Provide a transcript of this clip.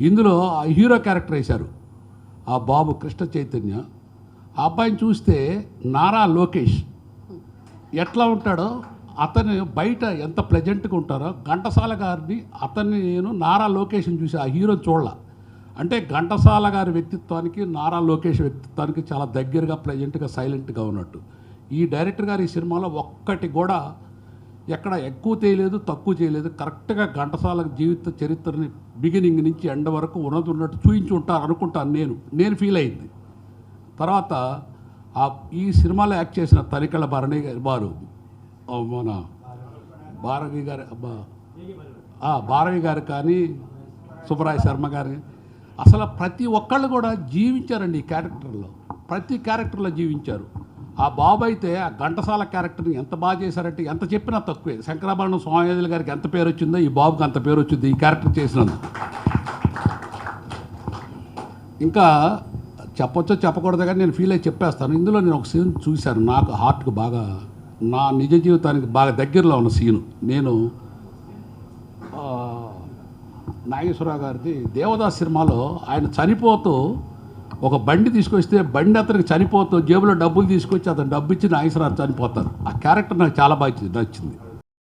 ఇందులో ఆ hero character వేశారు ఆ బాబు కృష్ణ చైతన్య. ఆ అబ్బాయిని చూస్తే నారా లోకేష్ ఎట్లా ఉంటాడో అతను బయట ఎంత ప్లెజెంట్గా ఉంటారో ఘంటసాల గారిని అతన్ని నేను నారా లోకేష్ని చూసి ఆ హీరోని చూడాల. అంటే ఘంటసాల గారి వ్యక్తిత్వానికి నారా లోకేష్ వ్యక్తిత్వానికి చాలా దగ్గరగా ప్లెజెంట్గా సైలెంట్గా ఉన్నట్టు. ఈ డైరెక్టర్ గారు ఈ సినిమాలో ఒక్కటి కూడా ఎక్కడ ఎక్కువ చేయలేదు తక్కువ చేయలేదు. కరెక్ట్గా ఘంటసాల జీవిత చరిత్రని బిగినింగ్ నుంచి ఎండ్ వరకు ఉన్నట్టు చూపించి ఉంటారు అనుకుంటాను నేను ఫీల్ అయింది. తర్వాత ఈ సినిమాలో యాక్ట్ చేసిన తనికెళ్ళ భరణి వారు మన భారవి గారు భారవి గారు కానీ సుబ్బరాయ శర్మ గారు అసలు ప్రతి ఒక్కళ్ళు కూడా జీవించారండి ఈ క్యారెక్టర్లో. ప్రతి క్యారెక్టర్లో జీవించారు. ఆ బాబు అయితే ఆ ఘంటసాల క్యారెక్టర్ని ఎంత బాగా చేశారంటే ఎంత చెప్పినా తక్కువే. శంకరాభరణం స్వామివేదుల గారికి ఎంత పేరు వచ్చిందో ఈ బాబుకి అంత పేరు వచ్చింది ఈ క్యారెక్టర్ చేసినందుకు. ఇంకా చెప్పొచ్చో చెప్పకూడదు కానీ నేను ఫీల్ అయ్యి చెప్పేస్తాను. ఇందులో నేను ఒక సీన్ చూశాను, నాకు హార్ట్కి బాగా, నా నిజ జీవితానికి బాగా దగ్గరలో ఉన్న సీను. నేను నాగేశ్వరరావు గారిది దేవదాస్ సినిమాలో ఆయన చనిపోతూ ఒక బండి తీసుకొస్తే బండి అతనికి చనిపోతూ జేబులో డబ్బులు తీసుకొచ్చి అతను డబ్బు ఇచ్చి నాగేశ్వరరావు చనిపోతారు. ఆ క్యారెక్టర్ నాకు చాలా బాగా నచ్చింది.